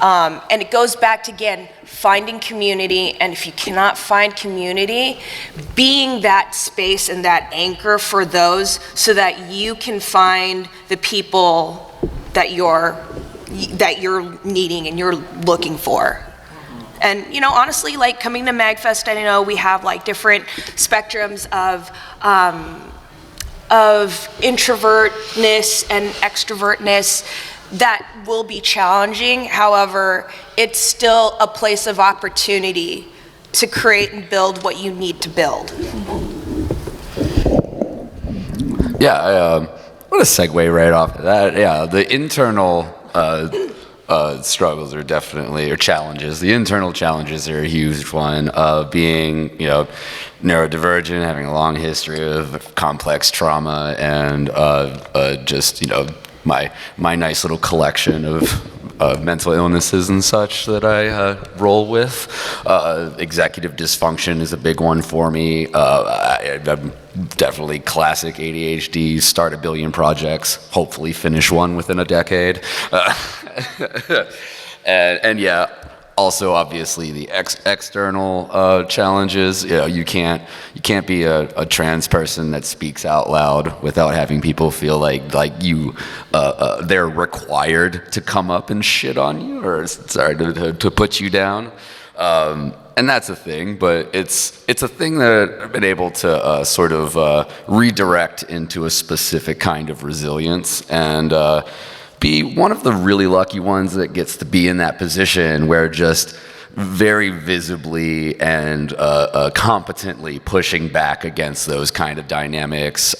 And it goes back to, again, finding community, and if you cannot find community, being that space and that anchor for those so that you can find the people that you're needing and you're looking for. And, you know, honestly, like coming to MAGFest, I know we have like different spectrums of introvertness and extrovertness that will be challenging. However, it's still a place of opportunity to create and build what you need to build. Yeah, I want to segue right off of that. Yeah, the internal struggles are definitely, or challenges. The internal challenges are a huge one. Being, you know, neurodivergent, having a long history of complex trauma, and just, you know, my nice little collection of mental illnesses and such that I roll with. Executive dysfunction is a big one for me. I'm definitely classic ADHD, start a billion projects, hopefully finish one within a decade. And yeah, also obviously the external challenges. You know, you can't be a trans person that speaks out loud without having people feel like you they're required to come up and shit on you, or sorry, to put you down. And that's a thing, but it's a thing that I've been able to sort of redirect into a specific kind of resilience, and be one of the really lucky ones that gets to be in that position where just very visibly and competently pushing back against those kind of dynamics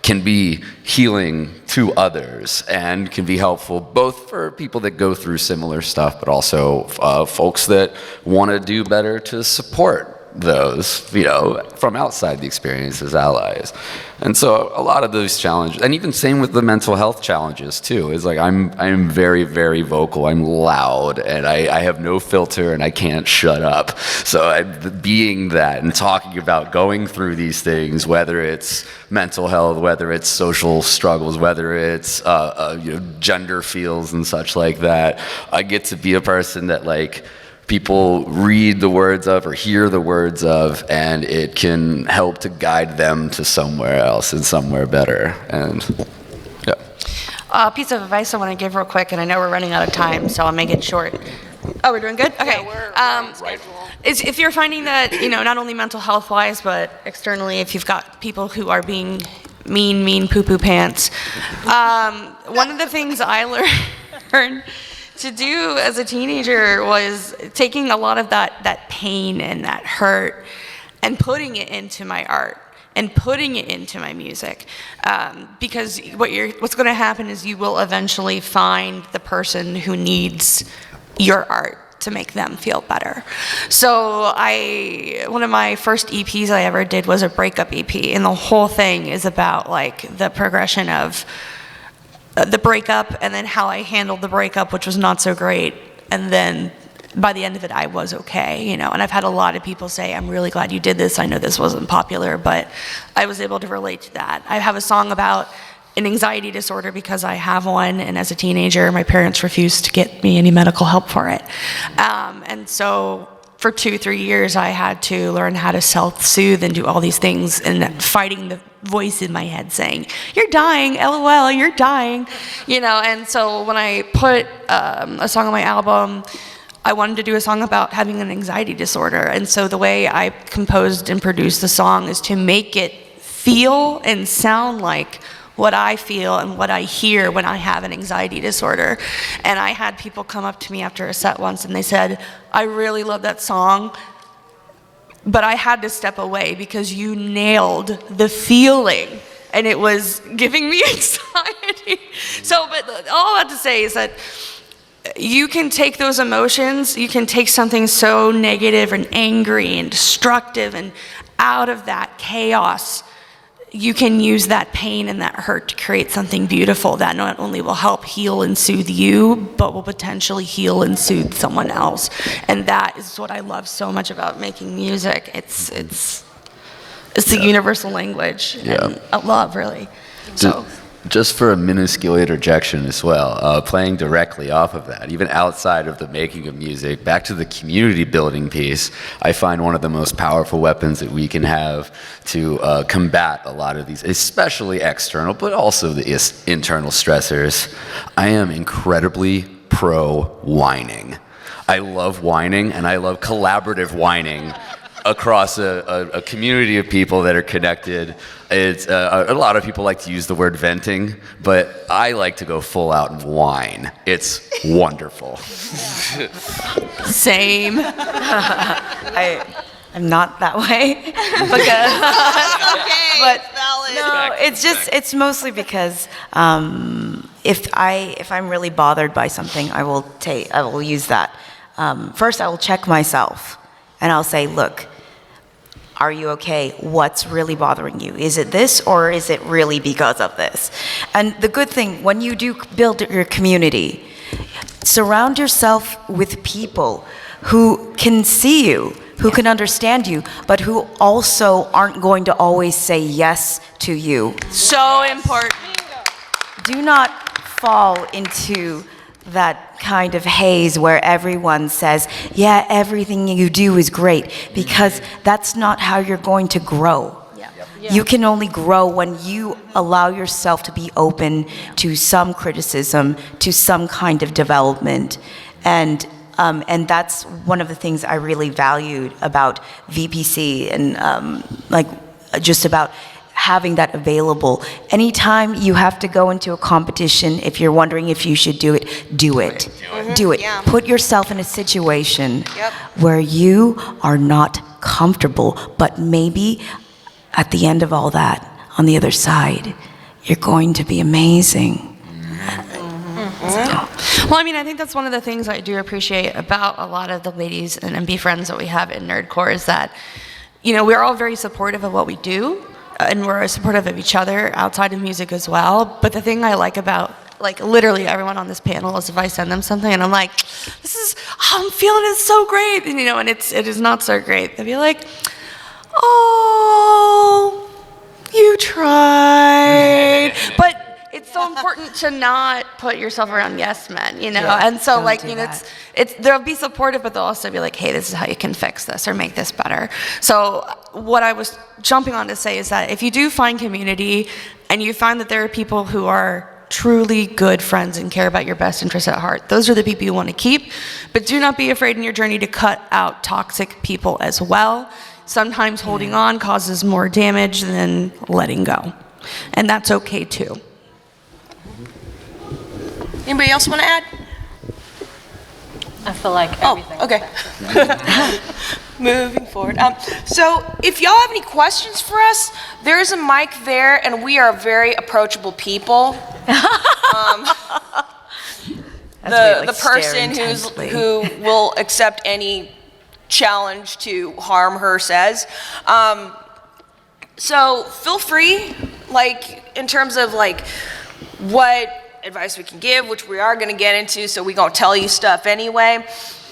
can be healing to others and can be helpful both for people that go through similar stuff, but also folks that want to do better to support those, you know, from outside the experience as allies. And so a lot of those challenges, and even same with the mental health challenges too, is like I'm very, very vocal, I'm loud, and I have no filter and I can't shut up. So being that and talking about going through these things, whether it's mental health, whether it's social struggles, whether it's you know, gender feels and such like that, I get to be a person that like people read the words of or hear the words of, and it can help to guide them to somewhere else and somewhere better. And yeah. A piece of advice I want to give real quick, and I know we're running out of time, so I'll make it short. Oh, we're doing good? Okay. Yeah, we're right. If you're finding that, you know, not only mental health wise, but externally, if you've got people who are being mean poo-poo pants, one of the things I learned to do as a teenager was taking a lot of that pain and that hurt and putting it into my art and putting it into my music, because what's going to happen is you will eventually find the person who needs your art to make them feel better. So one of my first EPs I ever did was a breakup EP, and the whole thing is about like the progression of the breakup and then how I handled the breakup, which was not so great, and then by the end of it I was okay, you know. And I've had a lot of people say, I'm really glad you did this, I know this wasn't popular, but I was able to relate to that. I have a song about an anxiety disorder because I have one, and as a teenager my parents refused to get me any medical help for it, and so for 2-3 years I had to learn how to self-soothe and do all these things, and fighting the voice in my head saying, you're dying, LOL, you're dying, you know. And so when I put a song on my album, I wanted to do a song about having an anxiety disorder. And so the way I composed and produced the song is to make it feel and sound like what I feel and what I hear when I have an anxiety disorder. And I had people come up to me after a set once and they said, I really love that song, but I had to step away because you nailed the feeling and it was giving me anxiety. So, but all I have to say is that you can take those emotions, you can take something so negative and angry and destructive, and out of that chaos, you can use that pain and that hurt to create something beautiful that not only will help heal and soothe you, but will potentially heal and soothe someone else. And that is what I love so much about making music. It's the universal language and love, really. So. Just for a minuscule interjection as well, playing directly off of that, even outside of the making of music, back to the community building piece, I find one of the most powerful weapons that we can have to combat a lot of these, especially external, but also the internal stressors. I am incredibly pro whining. I love whining, and I love collaborative whining across a community of people that are connected. It's a lot of people like to use the word venting, but I like to go full out and whine. It's wonderful. Same. I'm not that way. Because, but no, it's mostly because if I'm really bothered by something, I will use that. First, I will check myself, and I'll say, look, are you okay? What's really bothering you? Is it this, or is it really because of this? And the good thing, when you do build your community, surround yourself with people who can see you, who can understand you, but who also aren't going to always say yes to you. So important. Do not fall into that kind of haze where everyone says, yeah, everything you do is great, because that's not how you're going to grow. You can only grow when you allow yourself to be open to some criticism, to some kind of development. And that's one of the things I really valued about VPC and just about having that available. Anytime you have to go into a competition, if you're wondering if you should do it, do it. Do it. Yeah. Put yourself in a situation where you are not comfortable, but maybe at the end of all that, on the other side, you're going to be amazing. Well, I mean, I think that's one of the things I do appreciate about a lot of the ladies and MB friends that we have in Nerdcore is that, you know, we're all very supportive of what we do, and we're supportive of each other outside of music as well. But the thing I like about, like, literally everyone on this panel is if I send them something and I'm like, I'm feeling it so great, and, you know, and it is not so great, they'll be like, oh, you tried. But it's so important to not put yourself around yes men, you know? And so, like, you know, they'll be supportive, but they'll also be like, hey, this is how you can fix this or make this better. So what I was jumping on to say is that if you do find community and you find that there are people who are truly good friends and care about your best interests at heart, those are the people you want to keep. But do not be afraid in your journey to cut out toxic people as well. Sometimes holding on causes more damage than letting go. And that's okay too. Anybody else want to add? I feel like everything. Oh, okay. Moving forward. So if y'all have any questions for us, there is a mic there, and we are very approachable people. The person who will accept any challenge to harm her says. So feel free, like, in terms of like what advice we can give, which we are going to get into, so we're going to tell you stuff anyway,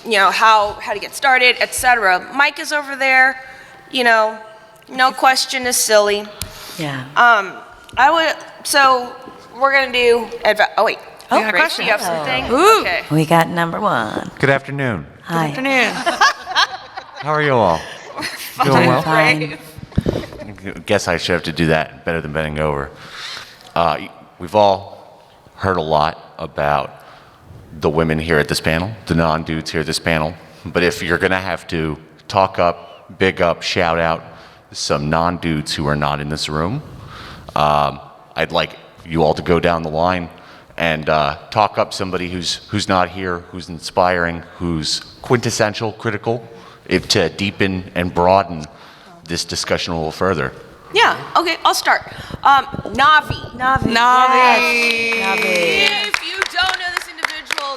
you know, how to get started, etc. Mike is over there, you know, no question is silly. So we're going to do Grace, you have something? Ooh. Okay. We got number one. Good afternoon. Hi. Good afternoon. How are you all? Doing well? Fine. Guess I should have to do that better than bending over. We've all heard a lot about the women here at this panel, the non-dudes here at this panel. But if you're going to have to talk up, big up, shout out some non-dudes who are not in this room, I'd like you all to go down the line and talk up somebody who's not here, who's inspiring, who's quintessential, critical, to deepen and broaden this discussion a little further. Yeah, okay, I'll start. Navi. Navi. Navi. If you don't know this individual,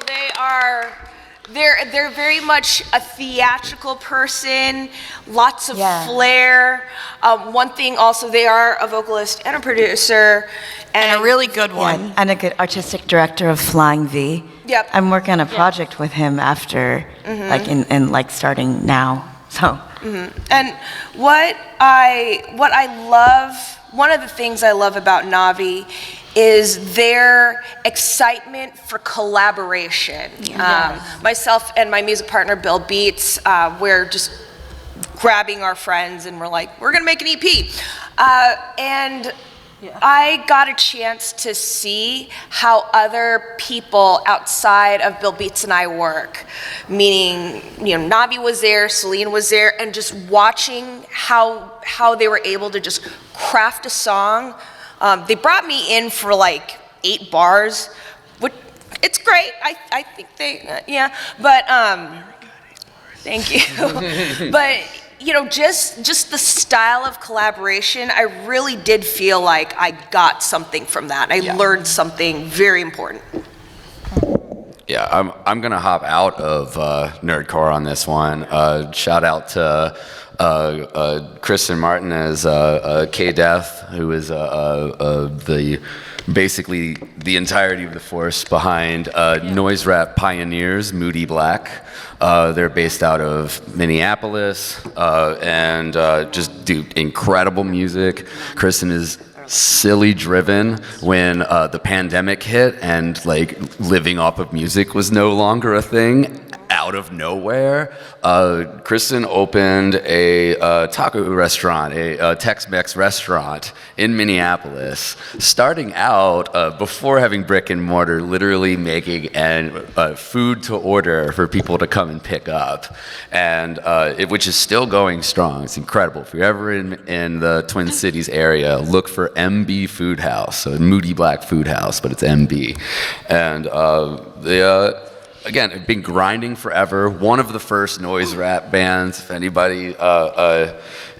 they're very much a theatrical person, lots of flair. One thing also, they are a vocalist and a producer. And a really good one. Yeah, and a good artistic director of Flying V. Yep. I'm working on a project with him after, like in like starting now. So. And what I love, one of the things I love about Navi is their excitement for collaboration. Myself and my music partner, Bill Beats, we're just grabbing our friends and we're like, we're gonna make an EP. And I got a chance to see how other people outside of Bill Beats and I work. Meaning, Navi was there, Selene was there, and just watching how they were able to just craft a song. They brought me in for like 8 bars, which it's great. I think but thank you. But just the style of collaboration, I really did feel like I got something from that. I learned something very important. Yeah, I'm gonna hop out of Nerdcore on this one. Shout out to Kristen Martinez, K-Death, who is basically the entirety of the force behind noise rap pioneers, Moody Black. They're based out of Minneapolis and just do incredible music. Kristen is silly driven when the pandemic hit and like living off of music was no longer a thing. Out of nowhere, Kristen opened a taco restaurant, a Tex-Mex restaurant in Minneapolis, starting out before having brick and mortar, literally making food to order for people to come and pick up, and which is still going strong. It's incredible. If you're ever in the Twin Cities area, look for MB Food House, so Moody Black Food House, but it's MB, and again, I've been grinding forever. One of the first noise rap bands, if anybody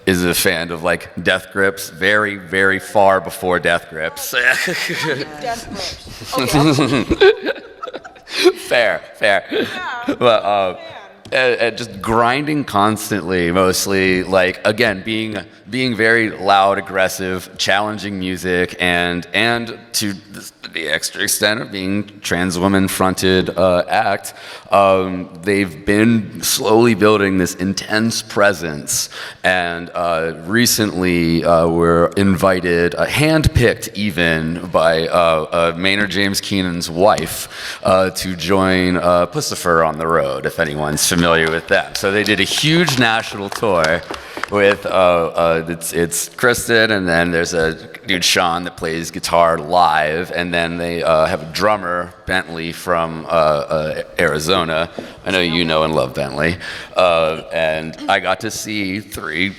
is a fan of like Death Grips, very, very far before Death Grips. Death Grips. Okay. Fair. Yeah. But and just grinding constantly, mostly like again being very loud, aggressive, challenging music, and to the extra extent of being trans woman fronted act. They've been slowly building this intense presence, and recently were invited, handpicked even by Maynard James Keenan's wife to join Pussifer on the Road, if anyone's familiar with that. So they did a huge national tour with it's Kristen, and then there's a dude Sean that plays guitar live, and then they have a drummer, Bentley, from Arizona. I know you know and love Bentley, and I got to see 3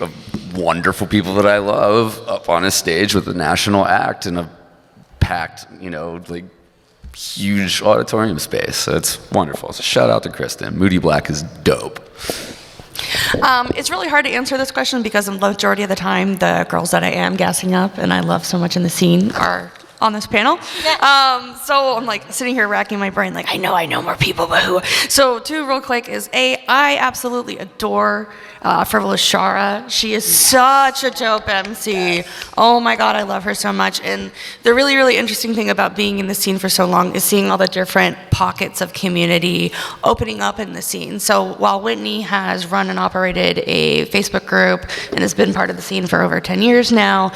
wonderful people that I love up on a stage with a national act in a packed, like huge auditorium space. So it's wonderful. So shout out to Kristen. Moody Black is dope. It's really hard to answer this question because the majority of the time, the girls that I am gassing up and I love so much in the scene are on this panel. So I'm like sitting here racking my brain, like I know more people, but who? So 2 real quick is I absolutely adore Frivolous Shara. She is such a dope MC. Oh my God, I love her so much. And the really, really interesting thing about being in the scene for so long is seeing all the different pockets of community opening up in the scene. So while Whitney has run and operated a Facebook group and has been part of the scene for over 10 years now,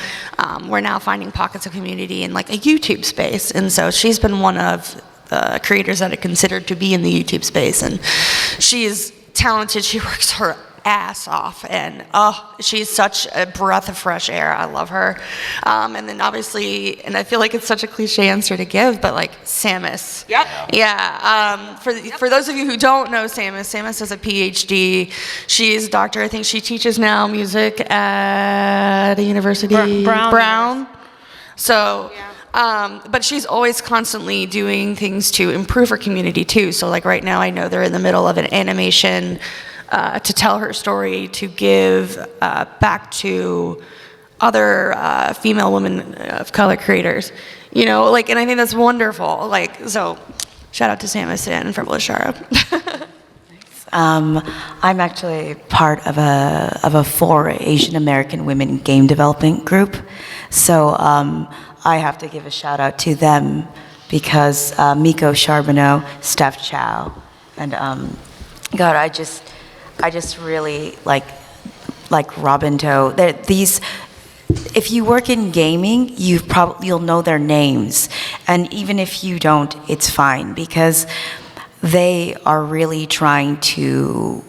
we're now finding pockets of community in like a YouTube space. And so she's been one of the creators that are considered to be in the YouTube space. And she is talented. She works her ass off, and she's such a breath of fresh air. I love her. And then obviously, and I feel like it's such a cliche answer to give, but like Samus. Yep. Yeah. For those of you who don't know Samus has a PhD. She's a doctor. I think she teaches now music at a university. Brown. So. Yeah. But she's always constantly doing things to improve her community too. So like right now, I know they're in the middle of an animation to tell her story, to give back to other female women of color creators. You know, like, and I think that's wonderful. Like, so shout out to Samus and Frivolous Shara. I'm actually part of a 4 Asian American women game development group. So I have to give a shout out to them because Miko Charbonneau, Steph Chow, and God, I just really like Robin Doe. These, if you work in gaming, you'll know their names, and even if you don't, it's fine because they are really trying to,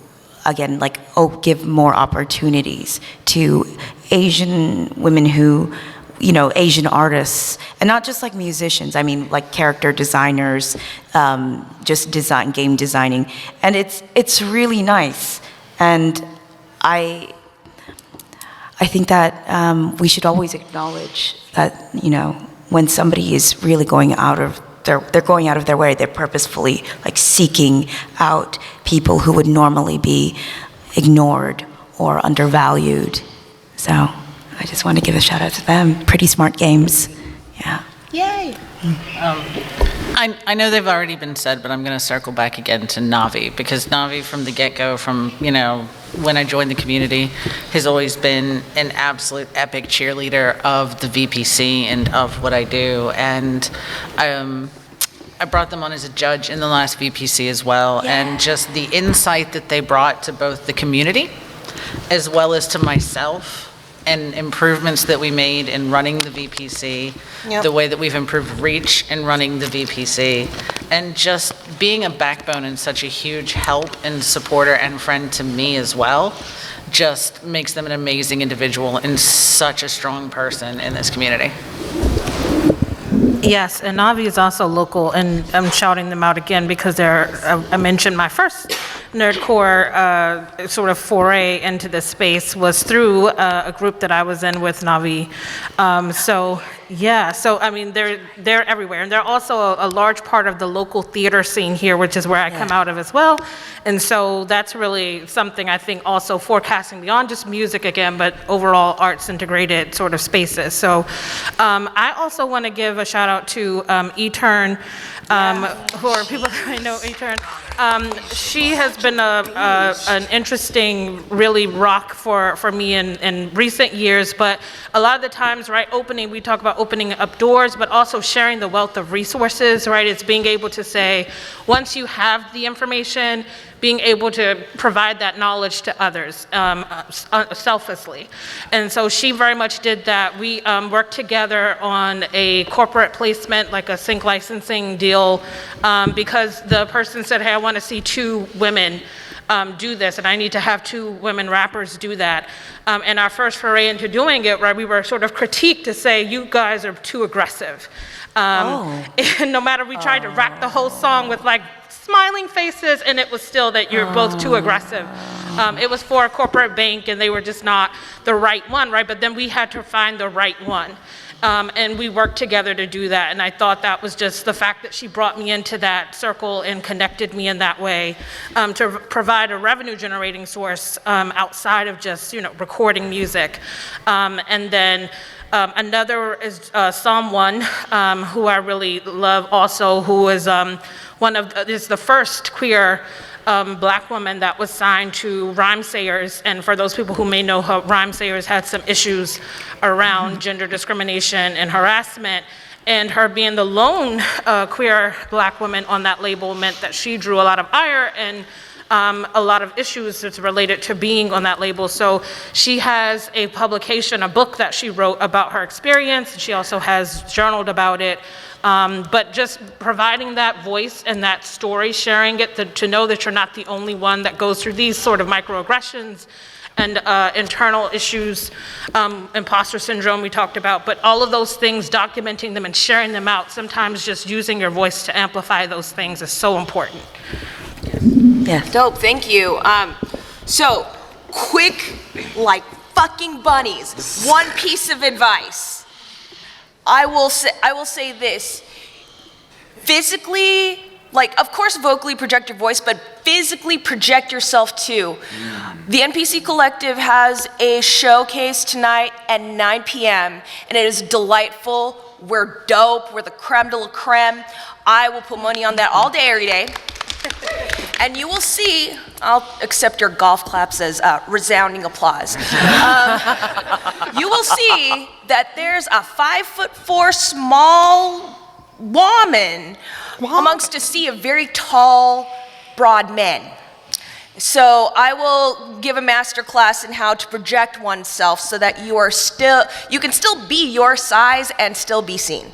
again, like give more opportunities to Asian women who, you know, Asian artists, and not just like musicians. I mean, like character designers, just game designing, and it's really nice. And I think that we should always acknowledge that, you know, when somebody is really going out of their way, they're purposefully like seeking out people who would normally be ignored or undervalued. So I just want to give a shout out to them. Pretty smart games. Yeah. Yay. I know they've already been said, but I'm going to circle back again to Navi, because Navi from the get-go, from, you know, when I joined the community, has always been an absolute epic cheerleader of the VPC and of what I do. And I brought them on as a judge in the last VPC as well. Yeah. And just the insight that they brought to both the community as well as to myself, and improvements that we made in running the VPC, yep. The way that we've improved reach in running the VPC, and just being a backbone and such a huge help and supporter and friend to me as well, just makes them an amazing individual and such a strong person in this community. Yes, and Navi is also local, and I'm shouting them out again because I mentioned my first Nerdcore sort of foray into this space was through a group that I was in with Navi. So I mean, they're everywhere, and they're also a large part of the local theater scene here, which is where I come out of as well. And so that's really something I think also forecasting beyond just music again, but overall arts integrated sort of spaces. So I also want to give a shout out to Etern, who are people that I know Etern. She has been an interesting, really rock for me in recent years, but a lot of the times, right, we talk about opening up doors, but also sharing the wealth of resources, right? It's being able to say, once you have the information, being able to provide that knowledge to others selflessly. And so she very much did that. We worked together on a corporate placement, like a sync licensing deal, because the person said, hey, I want to see 2 women do this, and I need to have 2 women rappers do that. And our first foray into doing it, right, we were sort of critiqued to say, you guys are too aggressive. And no matter, we tried to wrap the whole song with like smiling faces, and it was still that you're both too aggressive. It was for a corporate bank, and they were just not the right one, right? But then we had to find the right one. And we worked together to do that, and I thought that was just the fact that she brought me into that circle and connected me in that way to provide a revenue generating source outside of just, you know, recording music. And then another is Psalm 1, who I really love also, who is is the first queer Black woman that was signed to Rhymesayers. And for those people who may know, Rhymesayers had some issues around gender discrimination and harassment. And her being the lone queer Black woman on that label meant that she drew a lot of ire and a lot of issues that's related to being on that label. So she has a publication, a book that she wrote about her experience. She also has journaled about it. But just providing that voice and that story, sharing it, to know that you're not the only one that goes through these sort of microaggressions and internal issues, imposter syndrome we talked about, but all of those things, documenting them and sharing them out, sometimes just using your voice to amplify those things is so important. Yeah. Dope, thank you. So, quick, like fucking bunnies, one piece of advice. I will say this. Physically, like, of course, vocally project your voice, but physically project yourself too. The NPC Collective has a showcase tonight at 9 p.m., and it is delightful. We're dope. We're the creme de la creme. I will put money on that all day, every day. And you will see, I'll accept your golf claps as resounding applause. You will see that there's a 5'4" small woman amongst a sea of very tall, broad men. So I will give a master class in how to project oneself so that you can still be your size and still be seen.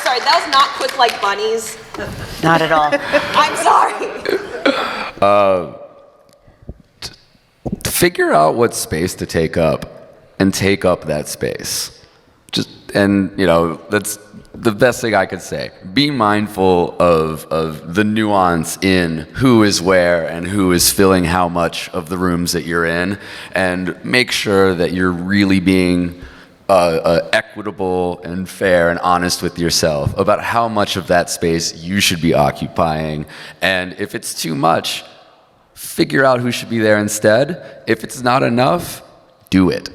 Sorry, that was not quick like bunnies. Not at all. I'm sorry. Figure out what space to take up and take up that space. That's the best thing I could say. Be mindful of the nuance in who is where and who is filling how much of the rooms that you're in, and make sure that you're really being equitable and fair and honest with yourself about how much of that space you should be occupying. And if it's too much, figure out who should be there instead. If it's not enough, do it.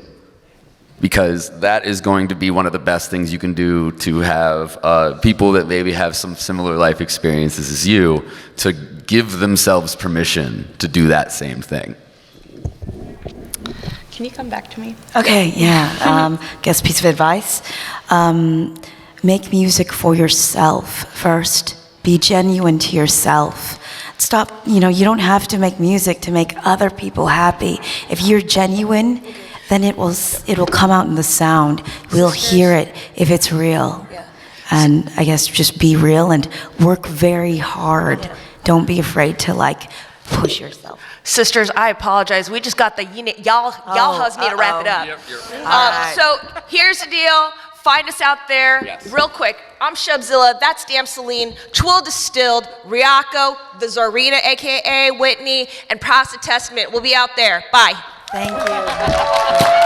Because that is going to be one of the best things you can do to have people that maybe have some similar life experiences as you, to give themselves permission to do that same thing. Can you come back to me? Okay, yeah. Guess piece of advice. Make music for yourself first. Be genuine to yourself. Stop, you don't have to make music to make other people happy. If you're genuine, then it'll come out in the sound. We'll hear it if it's real. Yeah. And I guess just be real and work very hard. Yeah. Don't be afraid to push yourself. Sisters, I apologize. We just got the unit. Y'all hus need to wrap it up. Right. So here's the deal. Find us out there real quick. I'm Shubzilla. That's damn Selene. Twill Distilled, Ryako, the Czarina, aka Whitney, and Prowess the Testament. We'll be out there. Bye. Thank you.